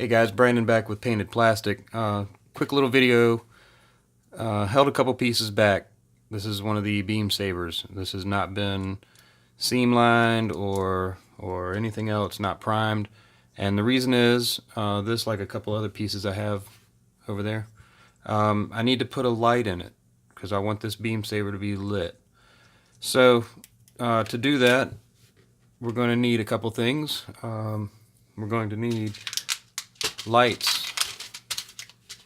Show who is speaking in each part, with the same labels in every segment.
Speaker 1: Hey guys, Brandon back with Painted Plastic. Quick little video. Held a couple pieces back. This is one of the beam savers. This has not been seam lined or anything else, not primed. And the reason is this, like a couple other pieces I have over there, I need to put a light in it because I want this beam saver to be lit. So to do that, we're going to need a couple things. We're going to need lights,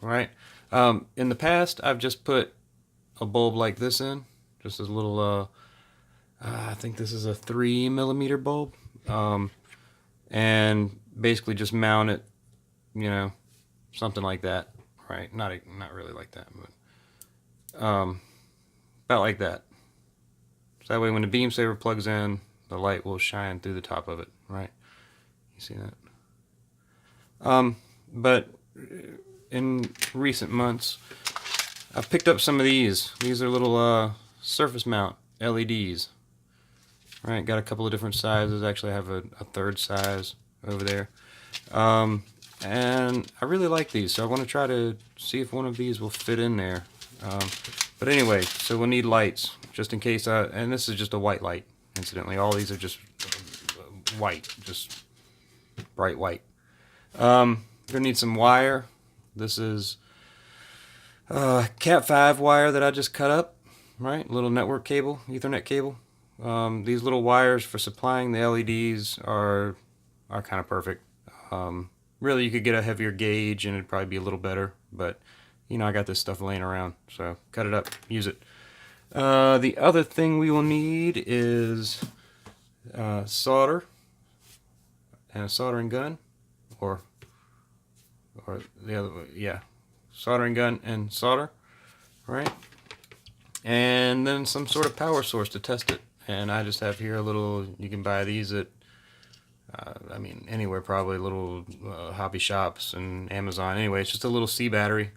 Speaker 1: right? In the past, I've just put a bulb like this in, just a little, I think this is a 3 millimeter bulb, and basically just mount it, you know, something like that, right? Not really like that, but about like that. So that way, when the beam saver plugs in, the light will shine through the top of it, right? You see that? But in recent months, I've picked up some of these. These are little surface mount LEDs. Right, got a couple of different sizes. Actually, I have a third size over there. And I really like these, so I want to try to see if one of these will fit in there. But anyway, so we'll need lights, just in case. And this is just a white light, incidentally. All these are just white, just bright white. We're gonna need some wire. This is Cat 5 wire that I just cut up, right? Little network cable, Ethernet cable. These little wires for supplying the LEDs are kind of perfect. Really, you could get a heavier gauge and it'd probably be a little better, but you know, I got this stuff laying around, so cut it up, use it. The other thing we will need is solder and a soldering gun, or the other way, yeah, soldering gun and solder, right? And then some sort of power source to test it. And I just have here a little, you can buy these at, I mean, anywhere probably, little hobby shops and Amazon. Anyway, it's just a little C battery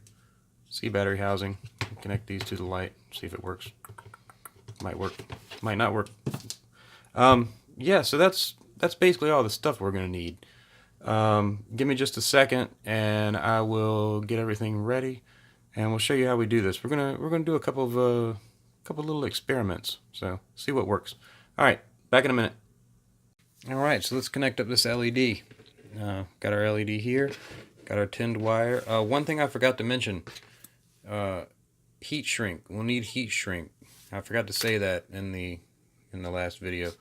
Speaker 1: housing. Connect these to the light, see if it works. Might work, might not work. Yeah, so that's basically all the stuff we're gonna need. Give me just a second and I will get everything ready and we'll show you how we do this. We're gonna do a couple little experiments, so see what works. Alright, back in a minute. Alright, so let's connect up this LED. Got our LED here, got our tinned wire. One thing I forgot to mention, heat shrink. We'll need heat shrink. I forgot to say that in the last video.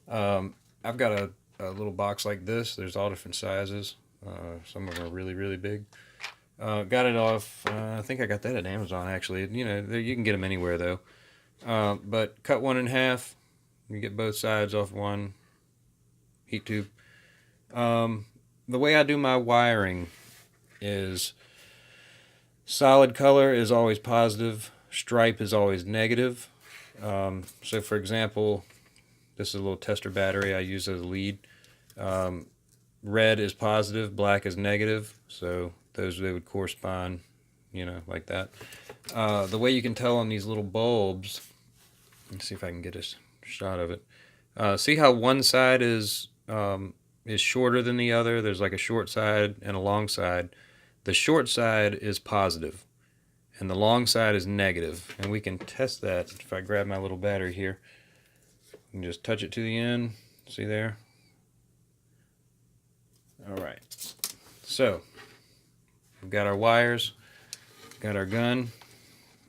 Speaker 1: I've got a little box like this. There's all different sizes. Some of them are really, really big. Got it off, I think I got that at Amazon, actually. You know, you can get them anywhere, though. But cut one in half. You get both sides off one heat tube. The way I do my wiring is solid color is always positive, stripe is always negative. So for example, this is a little tester battery I use as a lead. Red is positive, black is negative, so they would correspond, you know, like that. The way you can tell on these little bulbs, let's see if I can get a shot of it. See how one side is shorter than the other? There's like a short side and a long side. The short side is positive, and the long side is negative. And we can test that if I grab my little battery here. And just touch it to the end. See there? Alright. So, we've got our wires, got our gun.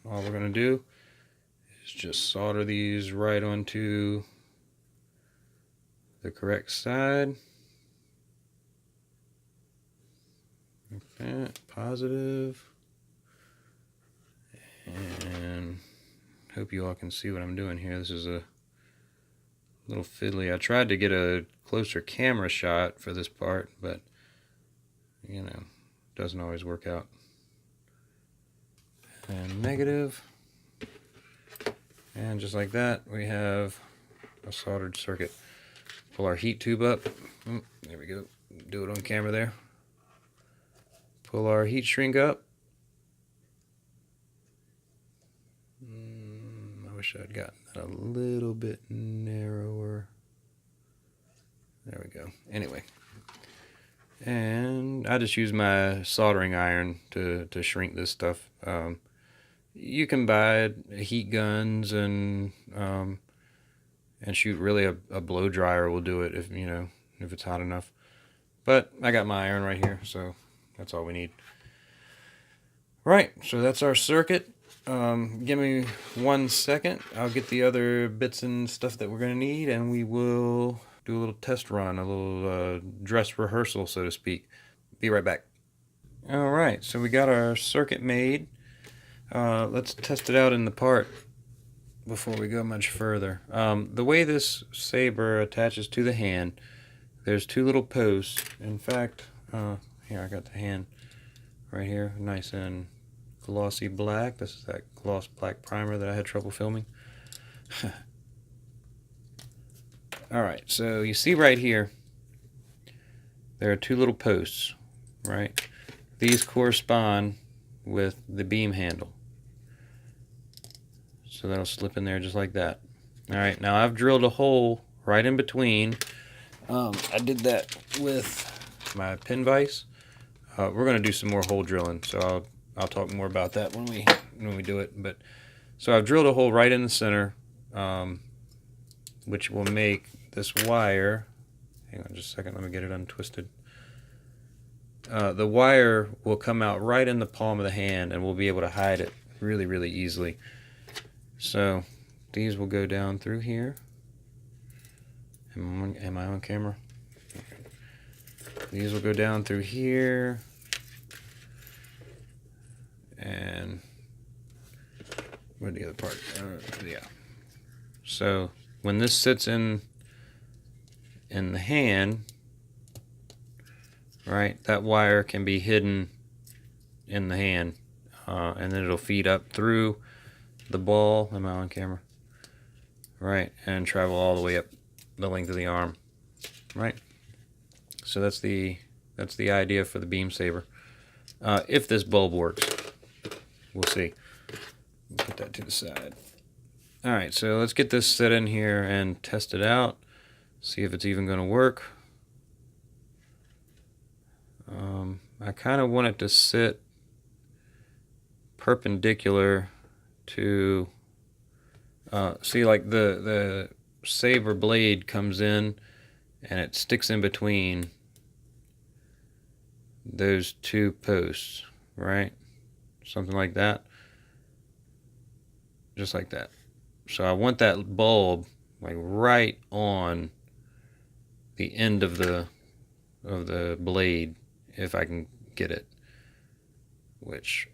Speaker 1: All we're going to do is just solder these right onto the correct side. Like that. Positive. And hope you all can see what I'm doing here. This is a little fiddly. I tried to get a closer camera shot for this part, but you know, doesn't always work out. And negative. And just like that, we have a soldered circuit. Pull our heat tube up. There we go. Do it on camera there. Pull our heat shrink up. I wish I'd gotten that a little bit narrower. There we go. Anyway, And I just use my soldering iron to shrink this stuff. You can buy heat guns and shoot. Really, a blow dryer will do it if if it's hot enough. But I got my iron right here, so that's all we need. Right, so that's our circuit. Give me 1 second. I'll get the other bits and stuff that we're going to need, and we will do a little test run, a little dress rehearsal, so to speak. Be right back. All right, so we got our circuit made. Let's test it out in the part before we go much further. The way this saber attaches to the hand, there's 2 little posts. In fact, here I got the hand right here, nice and glossy black. This is that gloss black primer that I had trouble filming. Alright, so you see right here, there are 2 little posts, right? These correspond with the beam handle. So that'll slip in there just like that. Alright, now I've drilled a hole right in between. I did that with my pin vise. We're going to do some more hole drilling, so I'll talk more about that when we do it. But so I've drilled a hole right in the center, which will make this wire. Hang on just a second. Let me get it untwisted. The wire will come out right in the palm of the hand, and we'll be able to hide it really, really easily. So these will go down through here. Am I on camera? These will go down through here. And where'd the other part? Yeah. So when this sits in the hand, right, that wire can be hidden in the hand, and then it'll feed up through the ball. Am I on camera? Right, and travel all the way up the length of the arm. Right. So that's the idea for the beam saber. If this bulb works. We'll see. Put that to the side. Alright, so let's get this set in here and test it out. See if it's even going to work. I kind of want it to sit perpendicular to... see, like the saber blade comes in and it sticks in between those 2 posts, right? Something like that, just like that. So I want that bulb like right on the end of the blade, if I can get it, which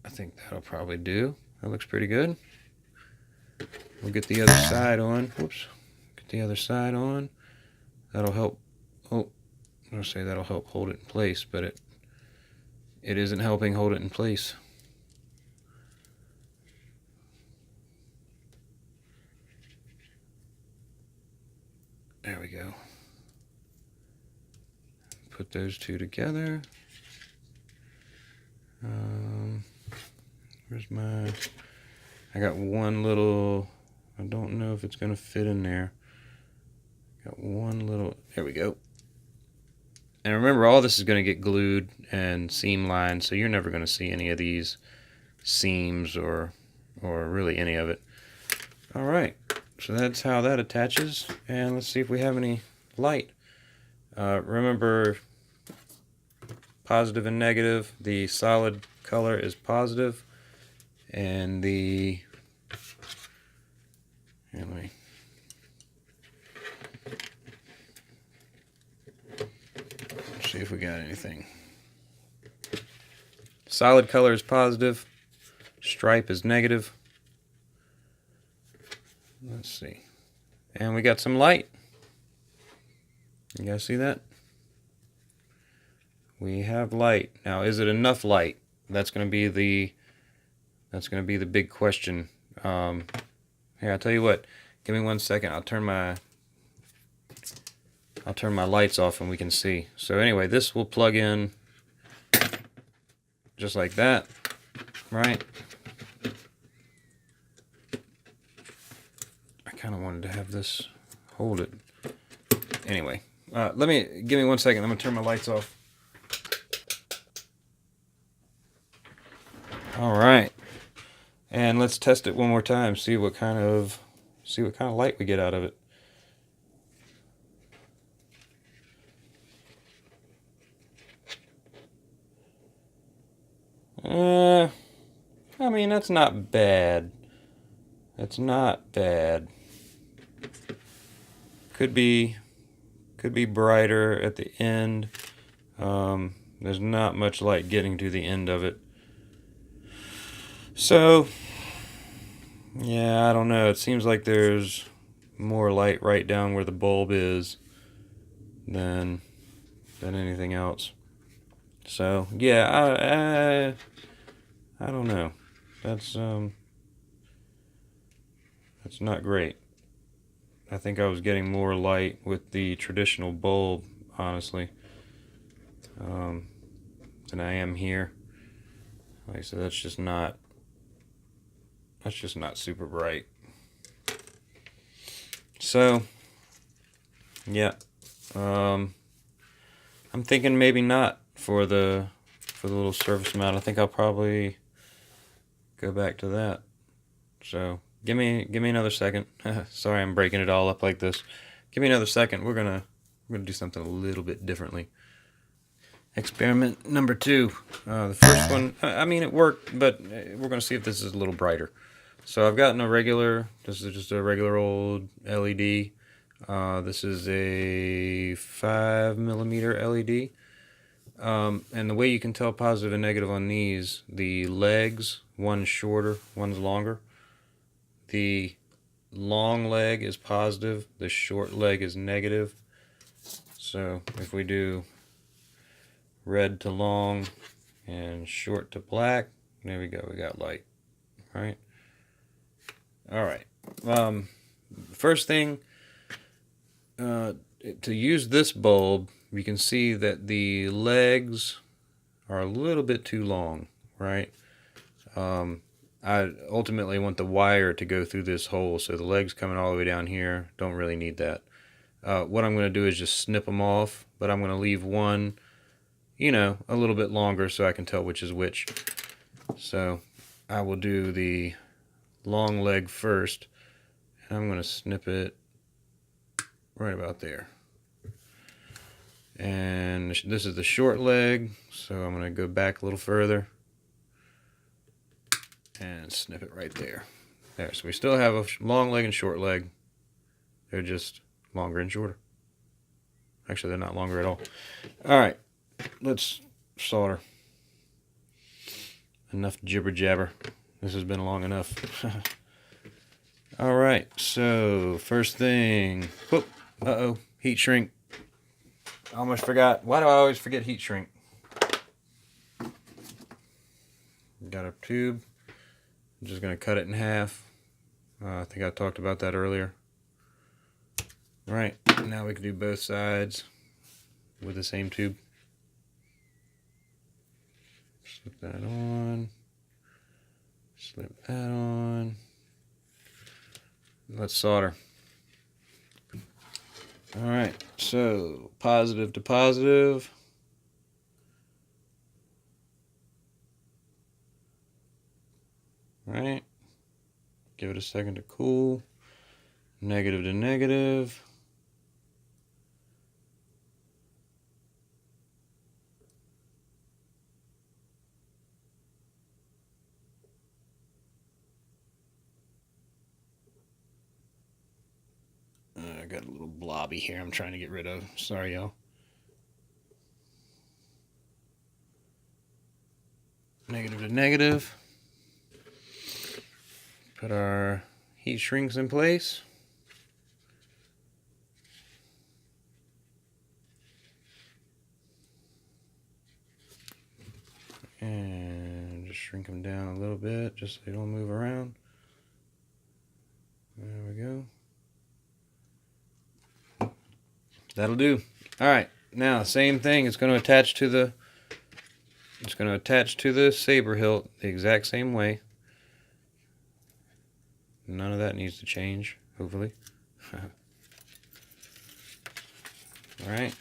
Speaker 1: I think that'll probably do. That looks pretty good. We'll get the other side on. Whoops. Get the other side on. That'll help. Oh, I'm gonna say that'll help hold it in place, but it isn't helping hold it in place. There we go. Put those 2 together. Where's my... I got one little... I don't know if it's going to fit in there. Got one little... There we go. And remember, all this is going to get glued and seam lined, so you're never going to see any of these seams or really any of it. All right, so that's how that attaches, and let's see if we have any light. Remember, positive and negative. The solid color is positive, and the... Here, let me... see if we got anything. Solid color is positive, stripe is negative. Let's see. And we got some light. You guys see that? We have light. Now, is it enough light? That's going to be the big question. Here, I'll tell you what. Give me 1 second. I'll turn my lights off and we can see. So anyway, this will plug in just like that, right? I kind of wanted to have this hold it. Anyway, Give me 1 second. I'm gonna turn my lights off. All right, and let's test it one more time. See what kind of light we get out of it. I mean, that's not bad. That's not bad. Could be brighter at the end. There's not much light getting to the end of it. So, yeah, I don't know. It seems like there's more light right down where the bulb is than anything else. So, yeah, I don't know. That's not great. I think I was getting more light with the traditional bulb, honestly, than I am here. Like I said, that's just not super bright. So, yeah, I'm thinking maybe not for the little surface mount. I think I'll probably go back to that. So give me another second. Sorry, I'm breaking it all up like this. Give me another second. We're gonna do something a little bit differently. Experiment number 2. The first one, I mean, it worked, but we're gonna see if this is a little brighter. So I've gotten this is just a regular old LED. This is a 5mm LED. And the way you can tell positive and negative on these, the legs, one's shorter, one's longer. The long leg is positive, the short leg is negative. So if we do red to long and short to black, there we go, we got light, right? All right. First thing, to use this bulb, you can see that the legs are a little bit too long, right? I ultimately want the wire to go through this hole, so the legs coming all the way down here, don't really need that. What I'm going to do is just snip them off, but I'm going to leave one, a little bit longer so I can tell which is which. So I will do the long leg first, and I'm going to snip it right about there. And this is the short leg, so I'm going to go back a little further and snip it right there. There, so we still have a long leg and short leg. They're just longer and shorter. Actually, they're not longer at all. All right, let's solder. Enough jibber jabber. This has been long enough. All right, so first thing. Whoop, uh-oh, heat shrink. I almost forgot. Why do I always forget heat shrink? Got a tube. I'm just going to cut it in half. I think I talked about that earlier. All right, now we can do both sides with the same tube. Slip that on. Slip that on. Let's solder. All right, so positive to positive. All right, give it a second to cool. Negative to negative. I got a little blobby here I'm trying to get rid of. Sorry, y'all. Negative to negative. Put our heat shrinks in place. And just shrink them down a little bit just so they don't move around. There we go. That'll do. All right, now same thing. It's going to attach to the saber hilt the exact same way. None of that needs to change, hopefully. All right.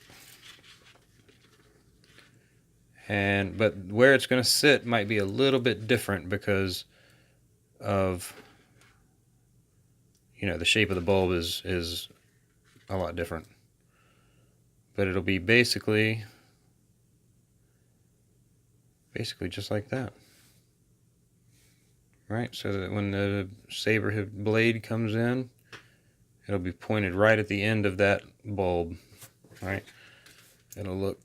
Speaker 1: But where it's going to sit might be a little bit different because of, the shape of the bulb is a lot different. But it'll be basically just like that. Right, so that when the saber blade comes in, it'll be pointed right at the end of that bulb. Right, it'll look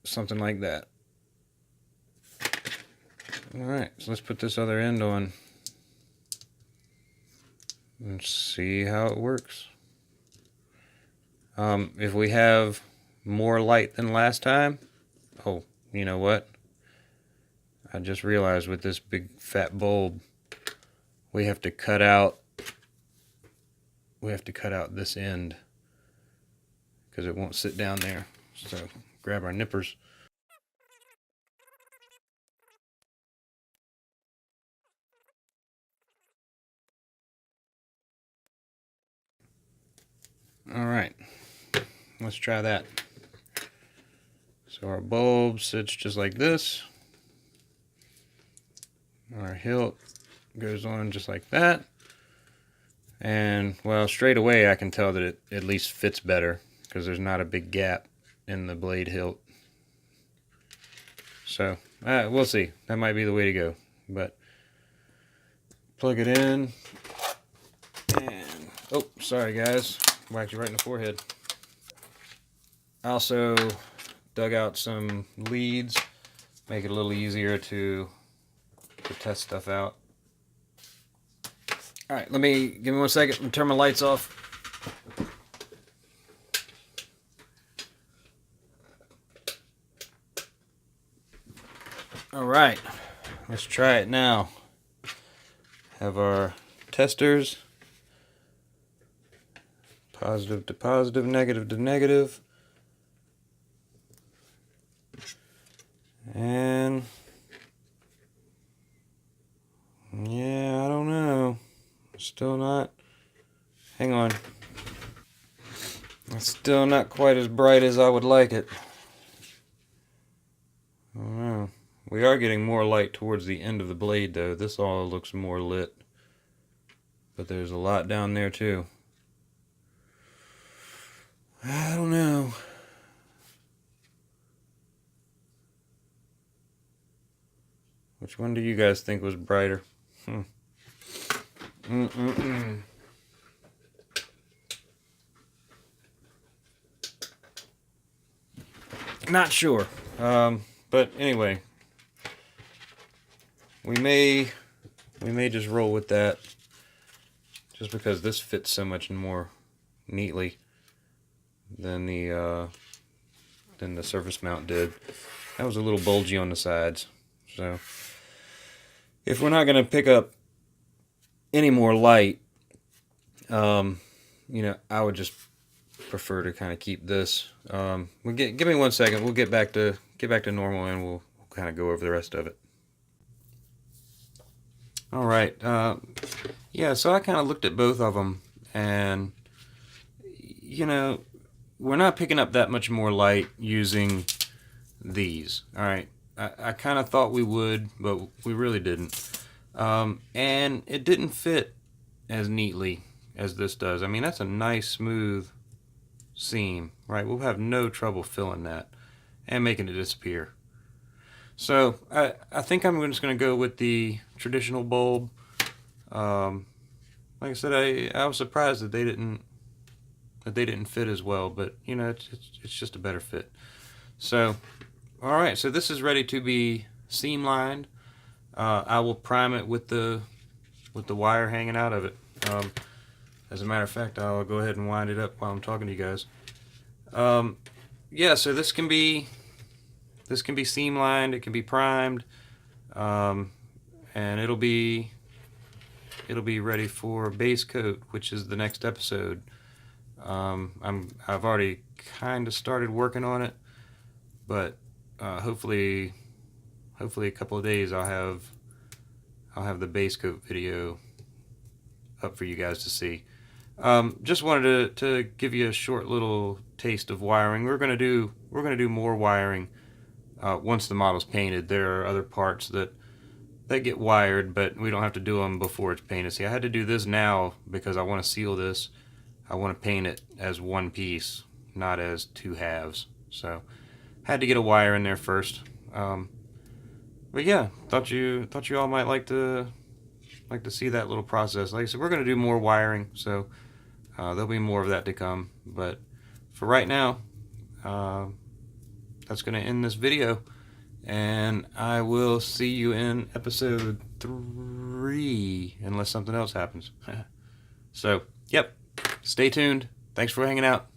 Speaker 1: something like that. Alright, so let's put this other end on and see how it works. If we have more light than last time, oh, you know what? I just realized with this big fat bulb, we have to cut out this end because it won't sit down there. So grab our nippers. All right, let's try that. So our bulb sits just like this. Our hilt goes on just like that. And, well, straight away I can tell that it at least fits better because there's not a big gap in the blade hilt. So, we'll see. That might be the way to go. But, plug it in. And, oh, sorry guys. Whacked you right in the forehead. I also dug out some leads. Make it a little easier to test stuff out. Alright, give me 1 second and turn my lights off. Alright, let's try it now. Have our testers. Positive to positive, negative to negative. And yeah, I don't know. Still not. Hang on. It's still not quite as bright as I would like it. I don't know. We are getting more light towards the end of the blade though. This all looks more lit. But there's a lot down there too. I don't know. Which one do you guys think was brighter? Not sure. But anyway, we may just roll with that, just because this fits so much more neatly than the surface mount did. That was a little bulgy on the sides. So if we're not going to pick up any more light, I would just prefer to kind of keep this. Give me 1 second. We'll get back to normal, and we'll kind of go over the rest of it. All right. Yeah. So I kind of looked at both of them, and we're not picking up that much more light using these. All right. I kind of thought we would, but we really didn't. And it didn't fit as neatly as this does. I mean, that's a nice smooth seam, right? We'll have no trouble filling that and making it disappear. So I think I'm just going to go with the traditional bulb. Like I said, I was surprised that they didn't fit as well, but it's just a better fit. So, all right, so this is ready to be seam lined. I will prime it with the wire hanging out of it. As a matter of fact, I'll go ahead and wind it up while I'm talking to you guys. Yeah, so this can be seam lined. It can be primed, and it'll be ready for base coat, which is the next episode. I've already kind of started working on it, but hopefully a couple of days I'll have the base coat video up for you guys to see. Just wanted to give you a short little taste of wiring. We're gonna do more wiring once the model's painted. There are other parts that get wired, but we don't have to do them before it's painted. See, I had to do this now because I want to seal this. I want to paint it as one piece, not as two halves. So had to get a wire in there first. But yeah, thought you all might like to see that little process. Like I said, we're going to do more wiring, so there'll be more of that to come. But for right now, that's going to end this video, and I will see you in episode 3 unless something else happens. So, yep, stay tuned. Thanks for hanging out.